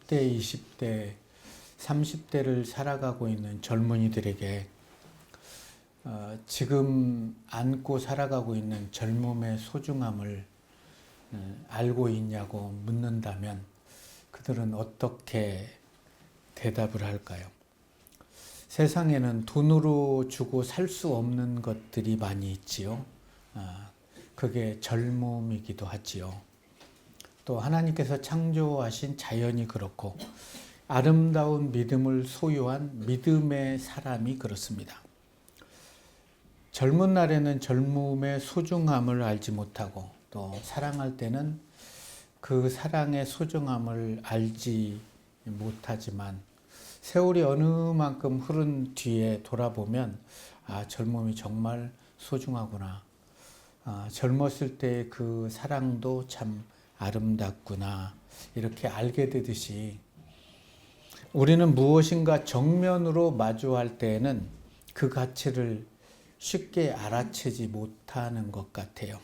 10대, 20대, 30대를 살아가고 있는 젊은이들에게 지금 안고 살아가고 있는 젊음의 소중함을 알고 있냐고 묻는다면 그들은 어떻게 대답을 할까요? 세상에는 돈으로 주고 살 수 없는 것들이 많이 있지요. 그게 젊음이기도 하지요. 또 하나님께서 창조하신 자연이 그렇고 아름다운 믿음을 소유한 믿음의 사람이 그렇습니다. 젊은 날에는 젊음의 소중함을 알지 못하고 또 사랑할 때는 그 사랑의 소중함을 알지 못하지만 세월이 어느 만큼 흐른 뒤에 돌아보면 젊음이 정말 소중하구나. 젊었을 때 그 사랑도 참 아름답구나. 이렇게 알게 되듯이 우리는 무엇인가 정면으로 마주할 때에는 그 가치를 쉽게 알아채지 못하는 것 같아요.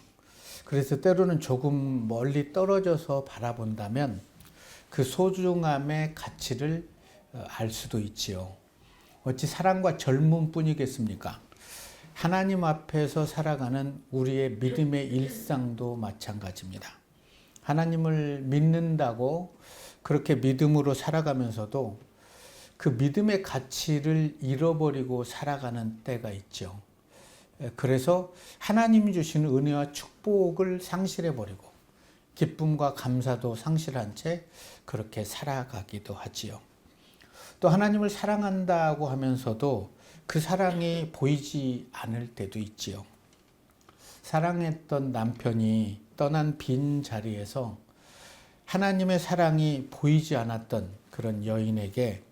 그래서 때로는 조금 멀리 떨어져서 바라본다면 그 소중함의 가치를 알 수도 있지요. 어찌 사랑과 젊음뿐이겠습니까? 하나님 앞에서 살아가는 우리의 믿음의 일상도 마찬가지입니다. 하나님을 믿는다고 그렇게 믿음으로 살아가면서도 그 믿음의 가치를 잃어버리고 살아가는 때가 있죠. 그래서 하나님이 주시는 은혜와 축복을 상실해버리고 기쁨과 감사도 상실한 채 그렇게 살아가기도 하지요. 또 하나님을 사랑한다고 하면서도 그 사랑이 보이지 않을 때도 있지요. 사랑했던 남편이 떠난 빈 자리에서 하나님의 사랑이 보이지 않았던 그런 여인에게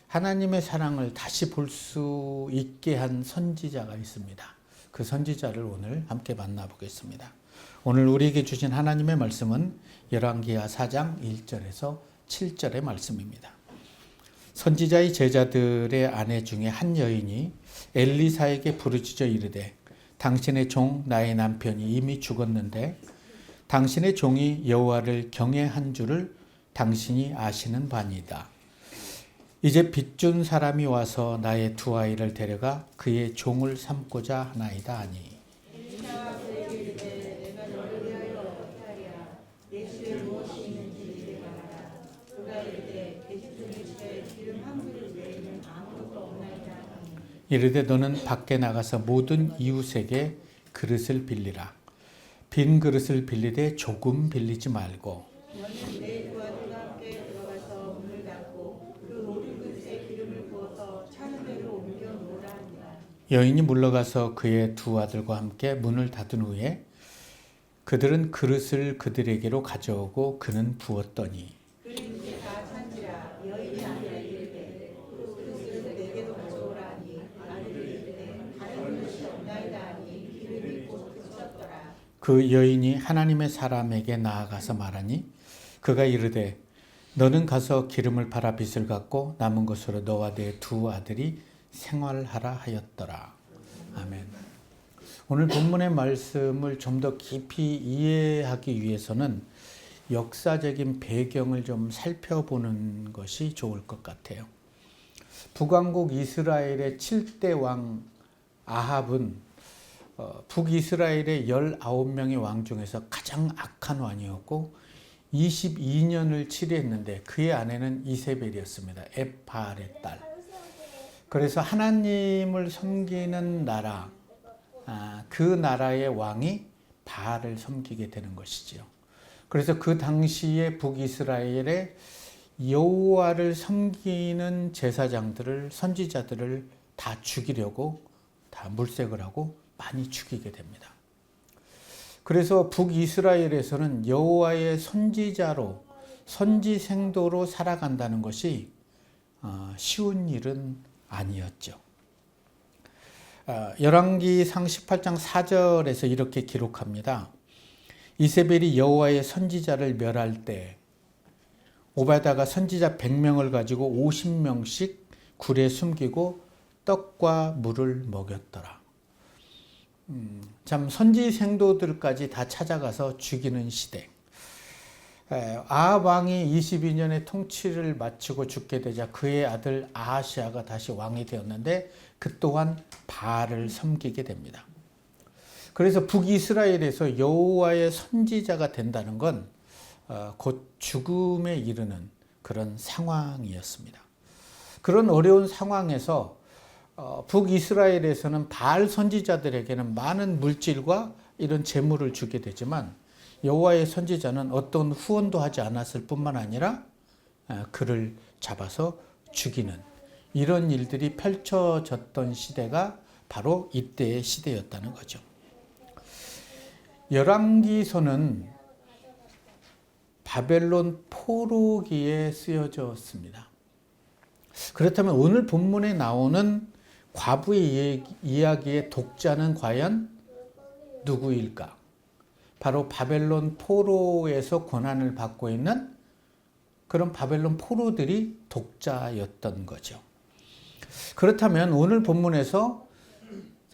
하나님의 사랑을 다시 볼 수 있게 한 선지자가 있습니다. 그 선지자를 오늘 함께 만나보겠습니다. 오늘 우리에게 주신 하나님의 말씀은 열왕기하 4장 1절에서 7절의 말씀입니다. 선지자의 제자들의 아내 중에 한 여인이 엘리사에게 부르짖어 이르되 당신의 종 나의 남편이 이미 죽었는데 당신의 종이 여호와를 경외한 줄을 당신이 아시는 바니이다. 이제 빚준 사람이 와서 나의 두 아이를 데려가 그의 종을 삼고자 하나이다 하니 이르되 너는 밖에 나가서 모든 이웃에게 그릇을 빌리라. 빈 그릇을 빌리되 조금 빌리지 말고 여인이 물러가서 그의 두 아들과 함께 문을 닫은 후에 그들은 그릇을 그들에게로 가져오고 그는 부었더니 그 여인이 하나님의 사람에게 나아가서 말하니 그가 이르되 너는 가서 기름을 팔아 빚을 갚고 남은 것으로 너와 네 두 아들이 생활하라 하였더라. 아멘. 오늘 본문의 말씀을 좀 더 깊이 이해하기 위해서는 역사적인 배경을 좀 살펴보는 것이 좋을 것 같아요. 북왕국 이스라엘의 7대 왕 아합은 북이스라엘의 19명의 왕 중에서 가장 악한 왕이었고 22년을 치리했는데 그의 아내는 이세벨이었습니다. 엣바알의 딸. 그래서 하나님을 섬기는 나라, 그 나라의 왕이 바알을 섬기게 되는 것이지요. 그래서 그 당시에 북이스라엘의 여호와를 섬기는 제사장들을, 선지자들을 다 죽이려고 다 물색을 하고 많이 죽이게 됩니다. 그래서 북이스라엘에서는 여호와의 선지자로, 선지생도로 살아간다는 것이 쉬운 일은 아니었죠. 열왕기상 18장 4절에서 이렇게 기록합니다. 이세벨이 여호와의 선지자를 멸할 때 오바다가 선지자 100명을 가지고 50명씩 굴에 숨기고 떡과 물을 먹였더라. 참 선지생도들까지 다 찾아가서 죽이는 시대. 아합 왕이 22년의 통치를 마치고 죽게 되자 그의 아들 아하시아가 다시 왕이 되었는데 그 또한 바알을 섬기게 됩니다. 그래서 북이스라엘에서 여호와의 선지자가 된다는 건 곧 죽음에 이르는 그런 상황이었습니다. 그런 어려운 상황에서 북이스라엘에서는 바알 선지자들에게는 많은 물질과 이런 재물을 주게 되지만 여호와의 선지자는 어떤 후원도 하지 않았을 뿐만 아니라 그를 잡아서 죽이는 이런 일들이 펼쳐졌던 시대가 바로 이때의 시대였다는 거죠. 열왕기서는 바벨론 포로기에 쓰여졌습니다. 그렇다면 오늘 본문에 나오는 과부의 이야기의 독자는 과연 누구일까? 바로 바벨론 포로에서 고난을 받고 있는 그런 바벨론 포로들이 독자였던 거죠. 그렇다면 오늘 본문에서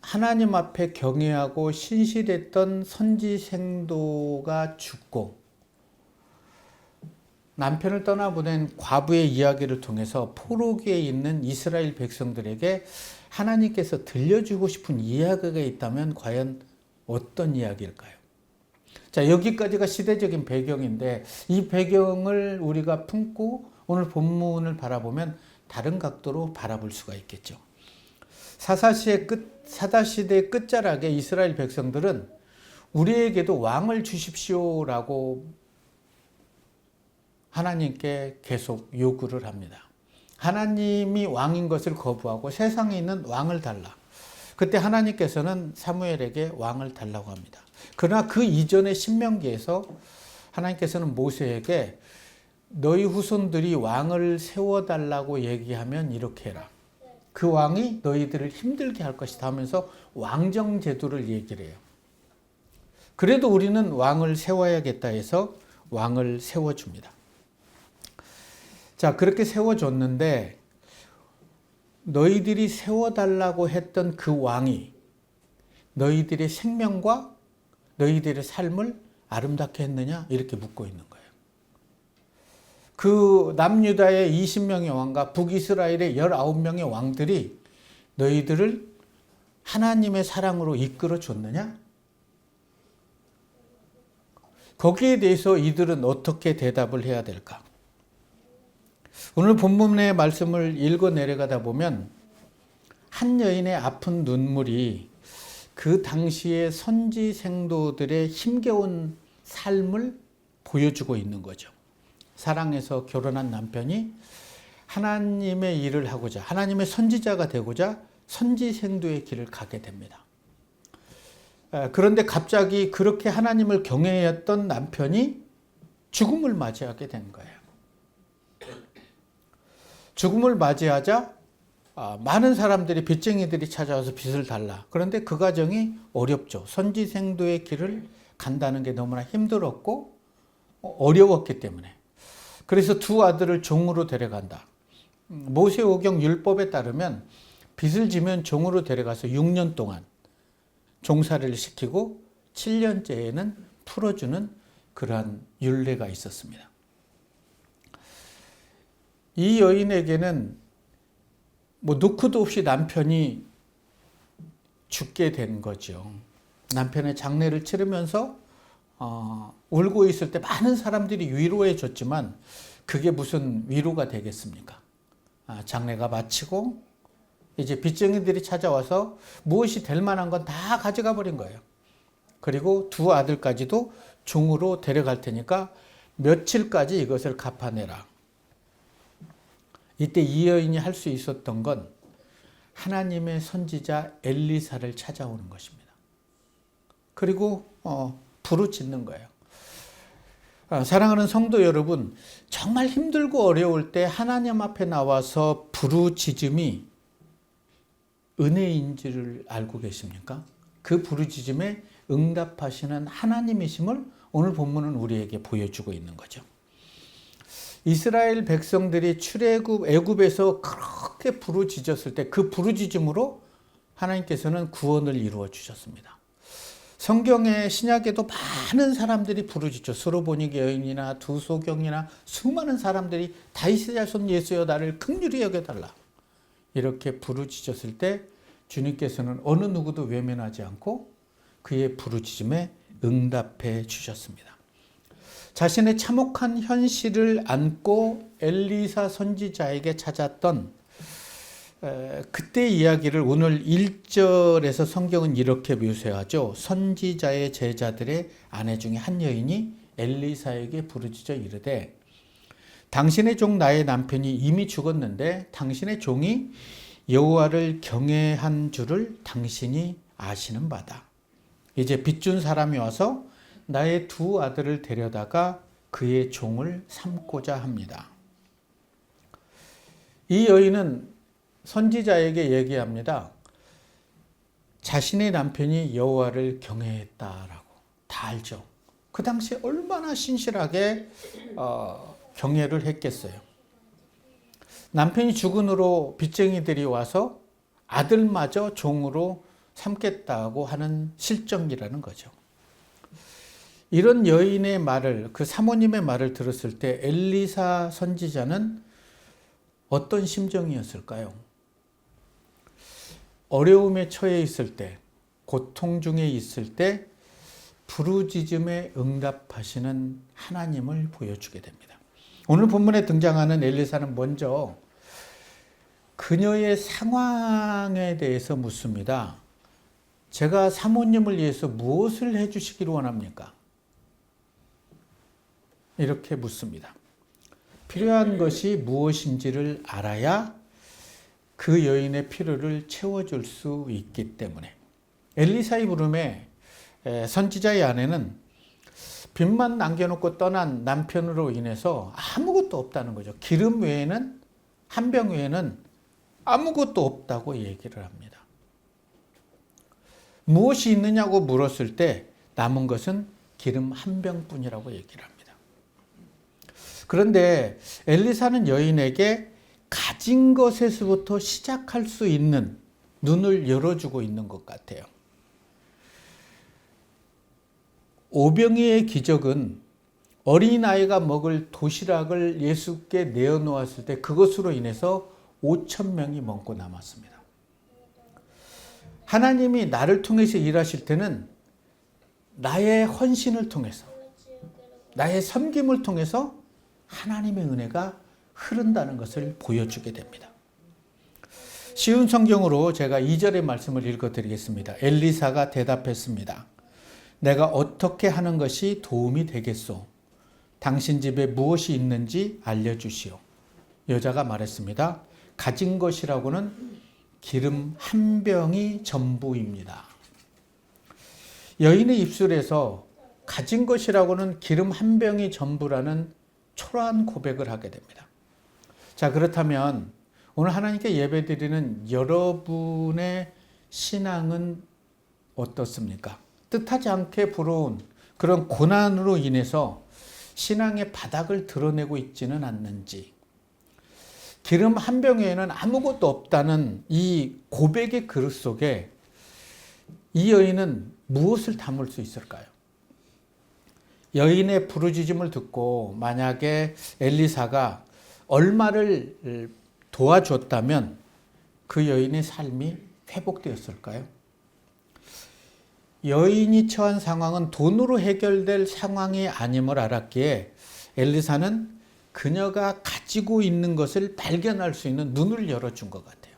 하나님 앞에 경외하고 신실했던 선지생도가 죽고 남편을 떠나보낸 과부의 이야기를 통해서 포로기에 있는 이스라엘 백성들에게 하나님께서 들려주고 싶은 이야기가 있다면 과연 어떤 이야기일까요? 자, 여기까지가 시대적인 배경인데 이 배경을 우리가 품고 오늘 본문을 바라보면 다른 각도로 바라볼 수가 있겠죠. 사사시대의 끝자락에 이스라엘 백성들은 우리에게도 왕을 주십시오라고 하나님께 계속 요구를 합니다. 하나님이 왕인 것을 거부하고 세상에 있는 왕을 달라. 그때 하나님께서는 사무엘에게 왕을 달라고 합니다. 그러나 그 이전의 신명기에서 하나님께서는 모세에게 너희 후손들이 왕을 세워달라고 얘기하면 이렇게 해라. 그 왕이 너희들을 힘들게 할 것이다 하면서 왕정 제도를 얘기를 해요. 그래도 우리는 왕을 세워야겠다 해서 왕을 세워줍니다. 자, 그렇게 세워줬는데 너희들이 세워달라고 했던 그 왕이 너희들의 생명과 너희들의 삶을 아름답게 했느냐? 이렇게 묻고 있는 거예요. 그 남유다의 20명의 왕과 북이스라엘의 19명의 왕들이 너희들을 하나님의 사랑으로 이끌어 줬느냐? 거기에 대해서 이들은 어떻게 대답을 해야 될까? 오늘 본문의 말씀을 읽어 내려가다 보면 한 여인의 아픈 눈물이 그 당시의 선지 생도들의 힘겨운 삶을 보여주고 있는 거죠. 사랑해서 결혼한 남편이 하나님의 일을 하고자 하나님의 선지자가 되고자 선지 생도의 길을 가게 됩니다. 그런데 갑자기 그렇게 하나님을 경외했던 남편이 죽음을 맞이하게 된 거예요. 죽음을 맞이하자 많은 사람들이 빚쟁이들이 찾아와서 빚을 달라. 그런데 그 과정이 어렵죠. 선지생도의 길을 간다는 게 너무나 힘들었고 어려웠기 때문에. 그래서 두 아들을 종으로 데려간다. 모세오경 율법에 따르면 빚을 지면 종으로 데려가서 6년 동안 종살이를 시키고 7년째에는 풀어주는 그러한 율례가 있었습니다. 이 여인에게는 노크도 없이 남편이 죽게 된 거죠. 남편의 장례를 치르면서 울고 있을 때 많은 사람들이 위로해 줬지만 그게 무슨 위로가 되겠습니까? 장례가 마치고 이제 빚쟁이들이 찾아와서 무엇이 될 만한 건 다 가져가 버린 거예요. 그리고 두 아들까지도 종으로 데려갈 테니까 며칠까지 이것을 갚아내라. 이때 이 여인이 할 수 있었던 건 하나님의 선지자 엘리사를 찾아오는 것입니다. 그리고 부르짖는 거예요. 사랑하는 성도 여러분, 정말 힘들고 어려울 때 하나님 앞에 나와서 부르짖음이 은혜인 줄 알고 계십니까? 그 부르짖음에 응답하시는 하나님이심을 오늘 본문은 우리에게 보여주고 있는 거죠. 이스라엘 백성들이 애굽에서 그렇게 부르짖었을 때 그 부르짖음으로 하나님께서는 구원을 이루어 주셨습니다. 성경의 신약에도 많은 사람들이 부르짖죠. 스로보니 여인이나 두소경이나 수많은 사람들이 다윗의 자손 예수여 나를 긍휼히 여겨달라 이렇게 부르짖었을 때 주님께서는 어느 누구도 외면하지 않고 그의 부르짖음에 응답해 주셨습니다. 자신의 참혹한 현실을 안고 엘리사 선지자에게 찾았던 그때 이야기를 오늘 1절에서 성경은 이렇게 묘사하죠. 선지자의 제자들의 아내 중에 한 여인이 엘리사에게 부르짖어 이르되 당신의 종 나의 남편이 이미 죽었는데 당신의 종이 여호와를 경외한 줄을 당신이 아시는 바다. 이제 빚준 사람이 와서 나의 두 아들을 데려다가 그의 종을 삼고자 합니다. 이 여인은 선지자에게 얘기합니다. 자신의 남편이 여호와를 경외했다라고. 다 알죠. 그 당시에 얼마나 신실하게 경외를 했겠어요. 남편이 죽은 후로 빚쟁이들이 와서 아들마저 종으로 삼겠다고 하는 실정이라는 거죠. 이런 여인의 말을, 그 사모님의 말을 들었을 때 엘리사 선지자는 어떤 심정이었을까요? 어려움에 처해 있을 때, 고통 중에 있을 때 부르짖음에 응답하시는 하나님을 보여주게 됩니다. 오늘 본문에 등장하는 엘리사는 먼저 그녀의 상황에 대해서 묻습니다. 제가 사모님을 위해서 무엇을 해주시기를 원합니까? 이렇게 묻습니다. 필요한 것이 무엇인지를 알아야 그 여인의 필요를 채워줄 수 있기 때문에. 엘리사의 부름에 선지자의 아내는 빚만 남겨놓고 떠난 남편으로 인해서 아무것도 없다는 거죠. 기름 외에는, 한 병 외에는 아무것도 없다고 얘기를 합니다. 무엇이 있느냐고 물었을 때 남은 것은 기름 한 병뿐이라고 얘기를 합니다. 그런데 엘리사는 여인에게 가진 것에서부터 시작할 수 있는 눈을 열어주고 있는 것 같아요. 오병이의 기적은 어린아이가 먹을 도시락을 예수께 내어놓았을 때 그것으로 인해서 5,000명이 먹고 남았습니다. 하나님이 나를 통해서 일하실 때는 나의 헌신을 통해서, 나의 섬김을 통해서 하나님의 은혜가 흐른다는 것을 보여주게 됩니다. 쉬운 성경으로 제가 2절의 말씀을 읽어드리겠습니다. 엘리사가 대답했습니다. 내가 어떻게 하는 것이 도움이 되겠소? 당신 집에 무엇이 있는지 알려주시오. 여자가 말했습니다. 가진 것이라고는 기름 한 병이 전부입니다. 여인의 입술에서 가진 것이라고는 기름 한 병이 전부라는 초라한 고백을 하게 됩니다. 자, 그렇다면 오늘 하나님께 예배드리는 여러분의 신앙은 어떻습니까? 뜻하지 않게 부러운 그런 고난으로 인해서 신앙의 바닥을 드러내고 있지는 않는지, 기름 한 병에는 아무것도 없다는 이 고백의 그릇 속에 이 여인은 무엇을 담을 수 있을까요? 여인의 부르짖음을 듣고 만약에 엘리사가 얼마를 도와줬다면 그 여인의 삶이 회복되었을까요? 여인이 처한 상황은 돈으로 해결될 상황이 아님을 알았기에 엘리사는 그녀가 가지고 있는 것을 발견할 수 있는 눈을 열어준 것 같아요.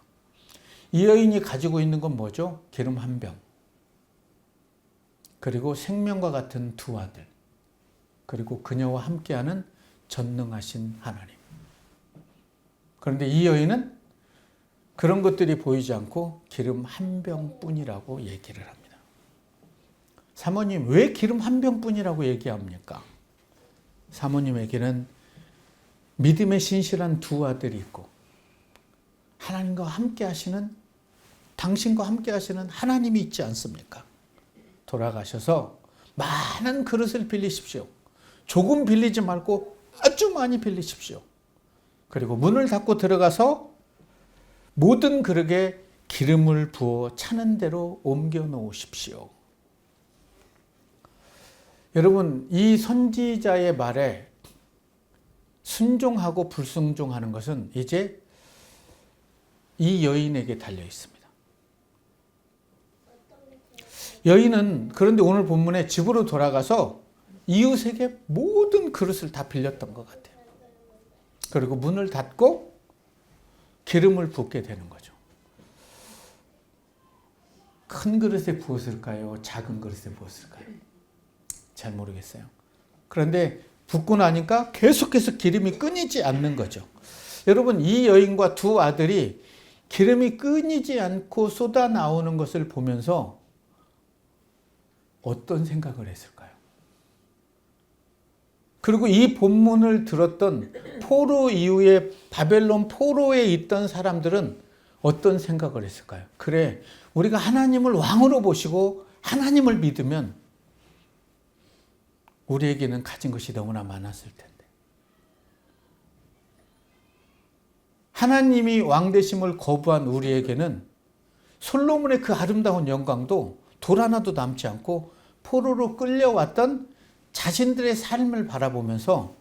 이 여인이 가지고 있는 건 뭐죠? 기름 한 병. 그리고 생명과 같은 두 아들. 그리고 그녀와 함께하는 전능하신 하나님. 그런데 이 여인은 그런 것들이 보이지 않고 기름 한 병뿐이라고 얘기를 합니다. 사모님, 왜 기름 한 병뿐이라고 얘기합니까? 사모님에게는 믿음의 신실한 두 아들이 있고 하나님과 함께 하시는, 당신과 함께 하시는 하나님이 있지 않습니까? 돌아가셔서 많은 그릇을 빌리십시오. 조금 빌리지 말고 아주 많이 빌리십시오. 그리고 문을 닫고 들어가서 모든 그릇에 기름을 부어 차는 대로 옮겨 놓으십시오. 여러분, 이 선지자의 말에 순종하고 불순종하는 것은 이제 이 여인에게 달려 있습니다. 여인은 그런데 오늘 본문에 집으로 돌아가서 이웃에게 모든 그릇을 다 빌렸던 것 같아요. 그리고 문을 닫고 기름을 붓게 되는 거죠. 큰 그릇에 부었을까요? 작은 그릇에 부었을까요? 잘 모르겠어요. 그런데 붓고 나니까 계속해서 기름이 끊이지 않는 거죠. 여러분, 이 여인과 두 아들이 기름이 끊이지 않고 쏟아 나오는 것을 보면서 어떤 생각을 했을까요? 그리고 이 본문을 들었던 포로 이후에 바벨론 포로에 있던 사람들은 어떤 생각을 했을까요? 그래, 우리가 하나님을 왕으로 보시고 하나님을 믿으면 우리에게는 가진 것이 너무나 많았을 텐데. 하나님이 왕 되심을 거부한 우리에게는 솔로몬의 그 아름다운 영광도 돌 하나도 남지 않고 포로로 끌려왔던 자신들의 삶을 바라보면서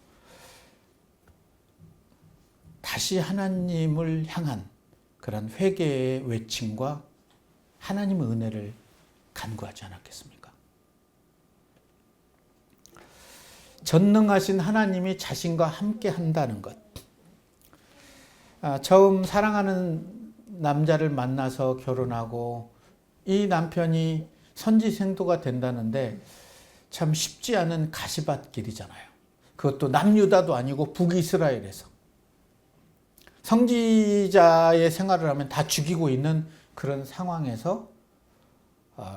다시 하나님을 향한 그런 회개의 외침과 하나님의 은혜를 간구하지 않았겠습니까? 전능하신 하나님이 자신과 함께 한다는 것. 처음 사랑하는 남자를 만나서 결혼하고 이 남편이 선지생도가 된다는데 참 쉽지 않은 가시밭길이잖아요. 그것도 남유다도 아니고 북이스라엘에서. 성지자의 생활을 하면 다 죽이고 있는 그런 상황에서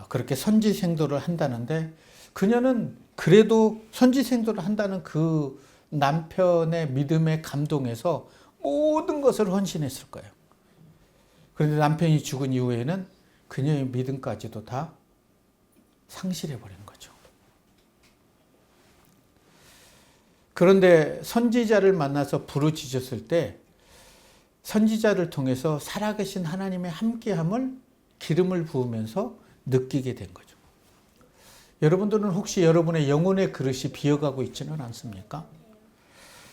그렇게 선지생도를 한다는데 그녀는 그래도 선지생도를 한다는 그 남편의 믿음에 감동해서 모든 것을 헌신했을 거예요. 그런데 남편이 죽은 이후에는 그녀의 믿음까지도 다 상실해버린 거죠. 그런데 선지자를 만나서 부르짖었을 때 선지자를 통해서 살아계신 하나님의 함께함을 기름을 부으면서 느끼게 된 거죠. 여러분들은 혹시 여러분의 영혼의 그릇이 비어가고 있지는 않습니까?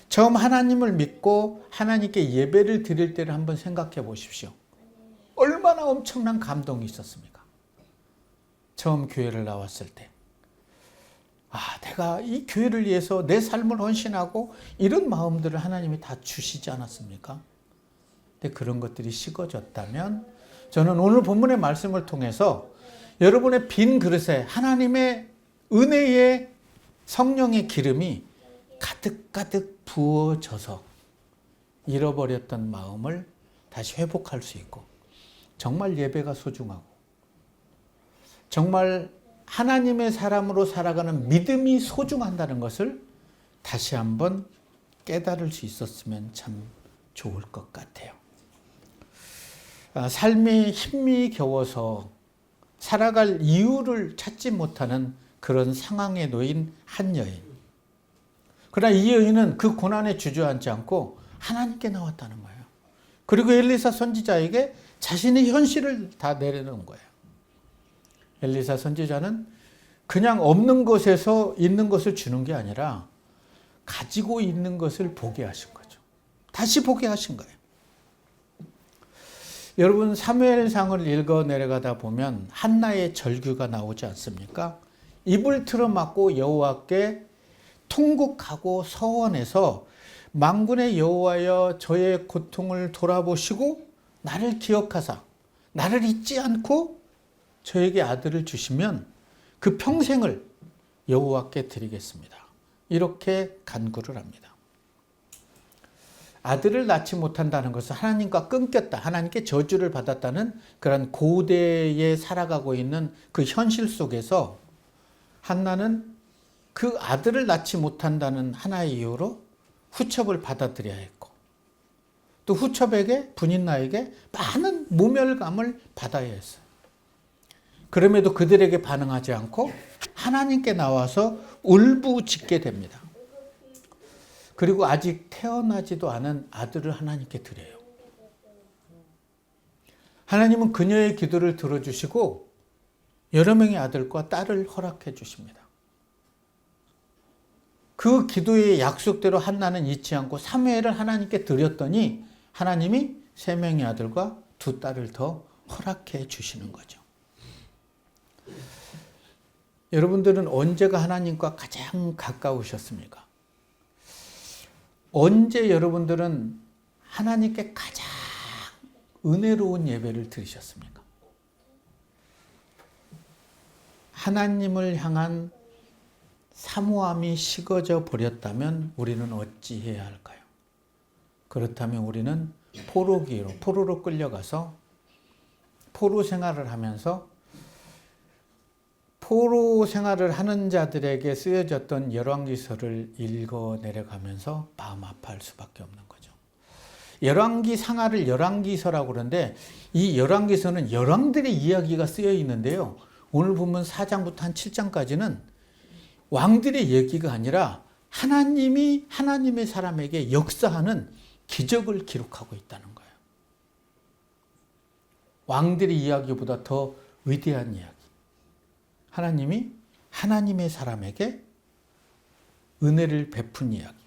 처음 하나님을 믿고 하나님께 예배를 드릴 때를 한번 생각해 보십시오. 얼마나 엄청난 감동이 있었습니까? 처음 교회를 나왔을 때. 내가 이 교회를 위해서 내 삶을 헌신하고 이런 마음들을 하나님이 다 주시지 않았습니까? 근데 그런 것들이 식어졌다면 저는 오늘 본문의 말씀을 통해서 여러분의 빈 그릇에 하나님의 은혜의 성령의 기름이 가득가득 부어져서 잃어버렸던 마음을 다시 회복할 수 있고 정말 예배가 소중하고 정말 하나님의 사람으로 살아가는 믿음이 소중한다는 것을 다시 한번 깨달을 수 있었으면 참 좋을 것 같아요. 삶이 힘이 겨워서 살아갈 이유를 찾지 못하는 그런 상황에 놓인 한 여인. 그러나 이 여인은 그 고난에 주저앉지 않고 하나님께 나왔다는 거예요. 그리고 엘리사 선지자에게 자신의 현실을 다 내려놓은 거예요. 엘리사 선지자는 그냥 없는 것에서 있는 것을 주는 게 아니라 가지고 있는 것을 보게 하신 거죠. 다시 보게 하신 거예요. 여러분 사무엘상을 읽어 내려가다 보면 한나의 절규가 나오지 않습니까? 입을 틀어막고 여호와께 통곡하고 서원해서 만군의 여호와여 저의 고통을 돌아보시고 나를 기억하사 나를 잊지 않고 저에게 아들을 주시면 그 평생을 여호와께 드리겠습니다. 이렇게 간구를 합니다. 아들을 낳지 못한다는 것은 하나님과 끊겼다, 하나님께 저주를 받았다는 그런 고대에 살아가고 있는 그 현실 속에서 한나는 그 아들을 낳지 못한다는 하나의 이유로 후첩을 받아들여야 했고 또 후첩에게 분인나에게 많은 모멸감을 받아야 했어요. 그럼에도 그들에게 반응하지 않고 하나님께 나와서 울부짖게 됩니다. 그리고 아직 태어나지도 않은 아들을 하나님께 드려요. 하나님은 그녀의 기도를 들어주시고 여러 명의 아들과 딸을 허락해 주십니다. 그 기도의 약속대로 한나는 잊지 않고 사무엘을 하나님께 드렸더니 하나님이 3명의 아들과 2딸을 더 허락해 주시는 거죠. 여러분들은 언제가 하나님과 가장 가까우셨습니까? 언제 여러분들은 하나님께 가장 은혜로운 예배를 드리셨습니까? 하나님을 향한 사모함이 식어져 버렸다면 우리는 어찌해야 할까요? 그렇다면 우리는 포로로 끌려가서 포로 생활을 하면서 포로 생활을 하는 자들에게 쓰여졌던 열왕기서를 읽어 내려가면서 마음 아파할 수밖에 없는 거죠. 열왕기 상하를 열왕기서라고 그러는데 이 열왕기서는 열왕들의 이야기가 쓰여 있는데요. 오늘 보면 4장부터 한 7장까지는 왕들의 얘기가 아니라 하나님이 하나님의 사람에게 역사하는 기적을 기록하고 있다는 거예요. 왕들의 이야기보다 더 위대한 이야기. 하나님이 하나님의 사람에게 은혜를 베푼 이야기.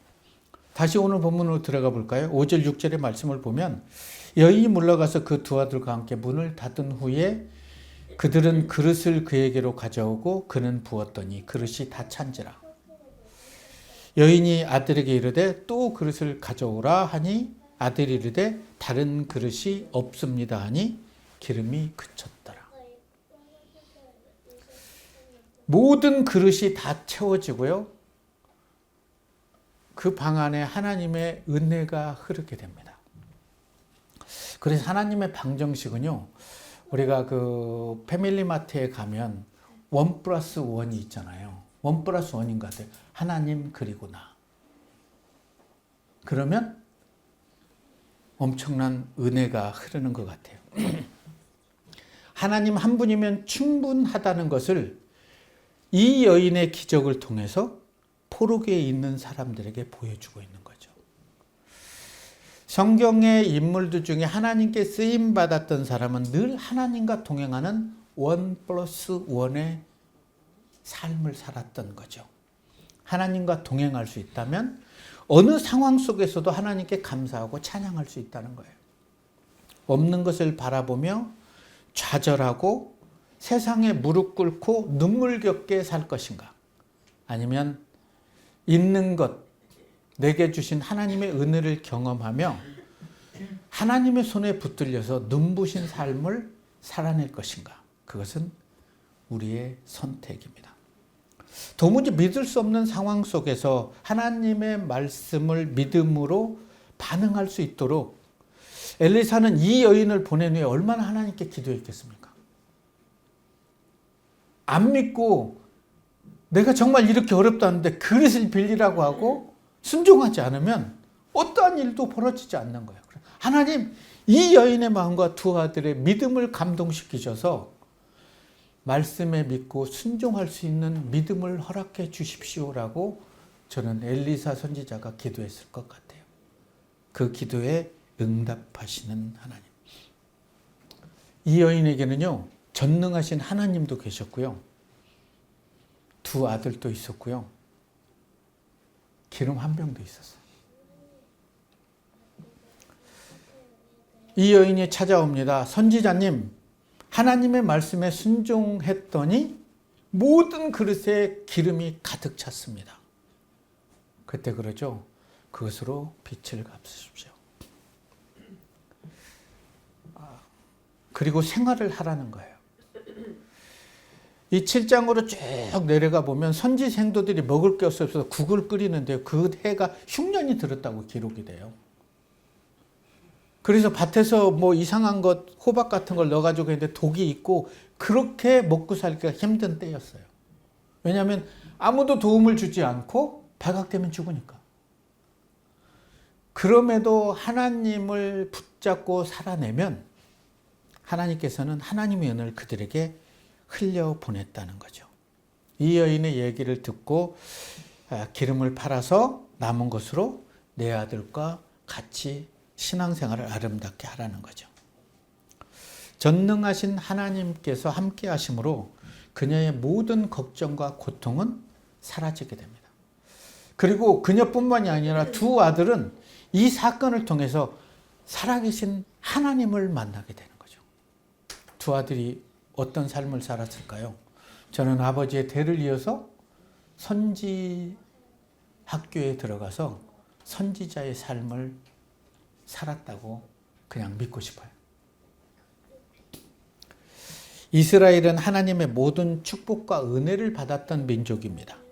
다시 오늘 본문으로 들어가 볼까요? 5절 6절의 말씀을 보면 여인이 물러가서 그 2 아들과 함께 문을 닫은 후에 그들은 그릇을 그에게로 가져오고 그는 부었더니 그릇이 다 찬지라. 여인이 아들에게 이르되 또 그릇을 가져오라 하니 아들이 이르되 다른 그릇이 없습니다 하니 기름이 그쳤더라. 모든 그릇이 다 채워지고요. 그 방 안에 하나님의 은혜가 흐르게 됩니다. 그래서 하나님의 방정식은요. 우리가 그 패밀리마트에 가면 1+1이 있잖아요. 1+1인 것 같아요. 하나님 그리고 나. 그러면 엄청난 은혜가 흐르는 것 같아요. 하나님 한 분이면 충분하다는 것을 이 여인의 기적을 통해서 포로기에 있는 사람들에게 보여주고 있는 거죠. 성경의 인물들 중에 하나님께 쓰임받았던 사람은 늘 하나님과 동행하는 1+1의 삶을 살았던 거죠. 하나님과 동행할 수 있다면 어느 상황 속에서도 하나님께 감사하고 찬양할 수 있다는 거예요. 없는 것을 바라보며 좌절하고 세상에 무릎 꿇고 눈물겹게 살 것인가? 아니면 있는 것, 내게 주신 하나님의 은혜를 경험하며 하나님의 손에 붙들려서 눈부신 삶을 살아낼 것인가? 그것은 우리의 선택입니다. 도무지 믿을 수 없는 상황 속에서 하나님의 말씀을 믿음으로 반응할 수 있도록 엘리사는 이 여인을 보낸 후에 얼마나 하나님께 기도했겠습니까? 안 믿고 내가 정말 이렇게 어렵다는데 그릇을 빌리라고 하고 순종하지 않으면 어떠한 일도 벌어지지 않는 거예요. 하나님, 이 여인의 마음과 2 아들의 믿음을 감동시키셔서 말씀에 믿고 순종할 수 있는 믿음을 허락해 주십시오라고 저는 엘리사 선지자가 기도했을 것 같아요. 그 기도에 응답하시는 하나님. 이 여인에게는요, 전능하신 하나님도 계셨고요. 2 아들도 있었고요. 기름 한 병도 있었어요. 이 여인이 찾아옵니다. 선지자님, 하나님의 말씀에 순종했더니 모든 그릇에 기름이 가득 찼습니다. 그때 그러죠. 그것으로 빛을 갚으십시오. 그리고 생활을 하라는 거예요. 이 7장으로 쭉 내려가 보면 선지 생도들이 먹을 게 없어서 국을 끓이는데 그 해가 흉년이 들었다고 기록이 돼요. 그래서 밭에서 뭐 이상한 것, 호박 같은 걸 넣어가지고 했는데 독이 있고 그렇게 먹고 살기가 힘든 때였어요. 왜냐하면 아무도 도움을 주지 않고 발각되면 죽으니까. 그럼에도 하나님을 붙잡고 살아내면 하나님께서는 하나님의 은혜를 그들에게 흘려보냈다는 거죠. 이 여인의 얘기를 듣고 기름을 팔아서 남은 것으로 내 아들과 같이 신앙생활을 아름답게 하라는 거죠. 전능하신 하나님께서 함께 하심으로 그녀의 모든 걱정과 고통은 사라지게 됩니다. 그리고 그녀뿐만이 아니라 두 아들은 이 사건을 통해서 살아계신 하나님을 만나게 되는 거죠. 두 아들이 어떤 삶을 살았을까요? 저는 아버지의 대를 이어서 선지 학교에 들어가서 선지자의 삶을 살았다고 그냥 믿고 싶어요. 이스라엘은 하나님의 모든 축복과 은혜를 받았던 민족입니다.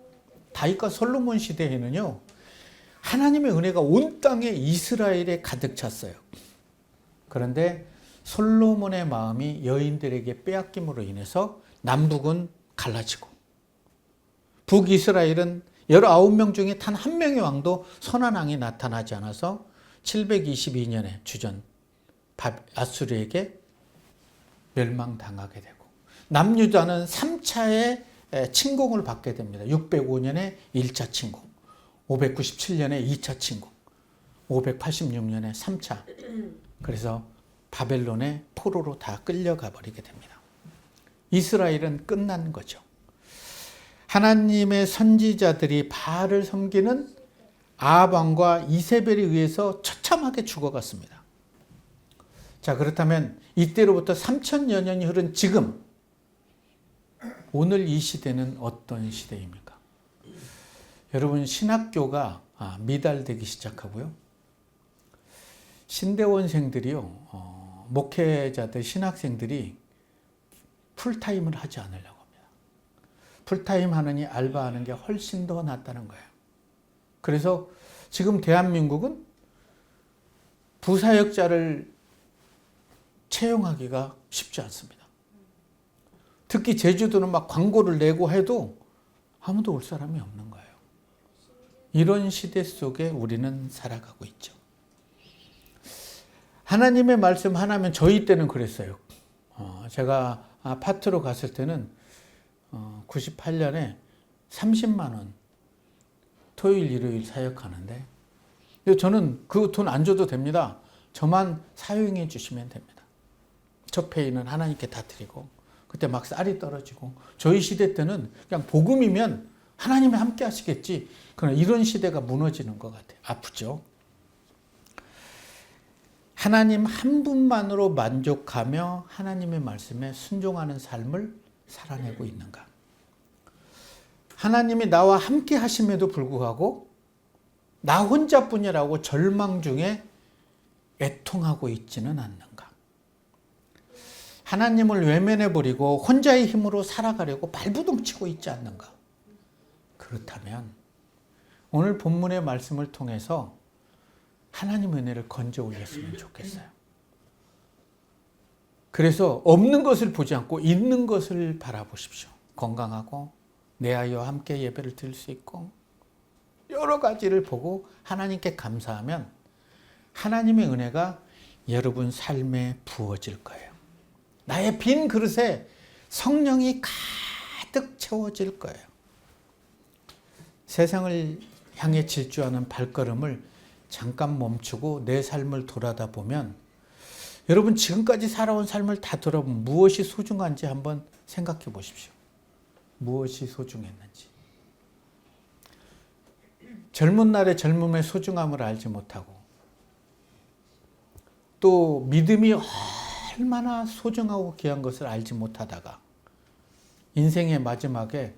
다윗과 솔로몬 시대에는요, 하나님의 은혜가 온 땅에 이스라엘에 가득 찼어요. 그런데 솔로몬의 마음이 여인들에게 빼앗김으로 인해서 남북은 갈라지고, 북이스라엘은 19명 중에 단 한 명의 왕도 선한 왕이 나타나지 않아서 722년에 주전 아수르에게 멸망당하게 되고, 남유다는 3차의 침공을 받게 됩니다. 605년에 1차 침공, 597년에 2차 침공, 586년에 3차. 그래서 바벨론의 포로로 다 끌려가 버리게 됩니다. 이스라엘은 끝난 거죠. 하나님의 선지자들이 바알을 섬기는 아합 왕과 이세벨에 의해서 처참하게 죽어갔습니다. 자, 그렇다면 이때로부터 3000여 년이 흐른 지금, 오늘 이 시대는 어떤 시대입니까? 여러분, 신학교가 미달되기 시작하고요. 신대원생들이요, 목회자들, 신학생들이 풀타임을 하지 않으려고 합니다. 풀타임 하느니 알바하는 게 훨씬 더 낫다는 거예요. 그래서 지금 대한민국은 부사역자를 채용하기가 쉽지 않습니다. 특히 제주도는 막 광고를 내고 해도 아무도 올 사람이 없는 거예요. 이런 시대 속에 우리는 살아가고 있죠. 하나님의 말씀 하나면 저희 때는 그랬어요. 제가 아파트로 갔을 때는 98년에 30만 원 토요일 일요일 사역하는데, 저는 그 돈 안 줘도 됩니다. 저만 사용해 주시면 됩니다. 첫 페이는 하나님께 다 드리고, 그때 막 쌀이 떨어지고, 저희 시대 때는 그냥 복음이면 하나님이 함께 하시겠지. 그러나 이런 시대가 무너지는 것 같아요. 아프죠. 하나님 한 분만으로 만족하며 하나님의 말씀에 순종하는 삶을 살아내고 있는가? 하나님이 나와 함께 하심에도 불구하고 나 혼자뿐이라고 절망 중에 애통하고 있지는 않는가? 하나님을 외면해버리고 혼자의 힘으로 살아가려고 발부둥치고 있지 않는가? 그렇다면 오늘 본문의 말씀을 통해서 하나님의 은혜를 건져 올렸으면 좋겠어요. 그래서 없는 것을 보지 않고 있는 것을 바라보십시오. 건강하고 내 아이와 함께 예배를 드릴 수 있고 여러 가지를 보고 하나님께 감사하면 하나님의 은혜가 여러분 삶에 부어질 거예요. 나의 빈 그릇에 성령이 가득 채워질 거예요. 세상을 향해 질주하는 발걸음을 잠깐 멈추고 내 삶을 돌아다 보면, 여러분 지금까지 살아온 삶을 다 돌아보면 무엇이 소중한지 한번 생각해 보십시오. 무엇이 소중했는지. 젊은 날의 젊음의 소중함을 알지 못하고, 또 믿음이 얼마나 소중하고 귀한 것을 알지 못하다가 인생의 마지막에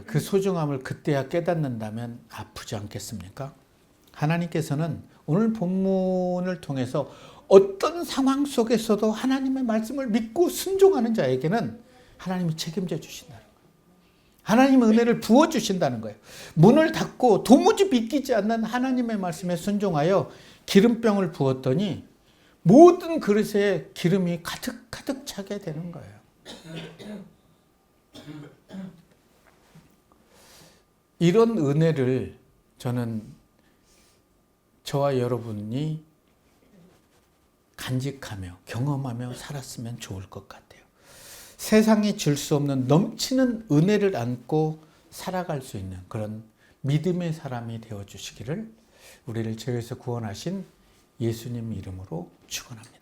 그 소중함을 그때야 깨닫는다면 아프지 않겠습니까? 하나님께서는 오늘 본문을 통해서 어떤 상황 속에서도 하나님의 말씀을 믿고 순종하는 자에게는 하나님이 책임져 주신다는 거예요. 하나님의 은혜를 부어주신다는 거예요. 문을 닫고 도무지 믿기지 않는 하나님의 말씀에 순종하여 기름병을 부었더니 모든 그릇에 기름이 가득 차게 되는 거예요. 이런 은혜를 저는 저와 여러분이 간직하며 경험하며 살았으면 좋을 것 같아요. 세상이 줄 수 없는 넘치는 은혜를 안고 살아갈 수 있는 그런 믿음의 사람이 되어주시기를 우리를 죄에서 구원하신 예수님 이름으로 축원합니다.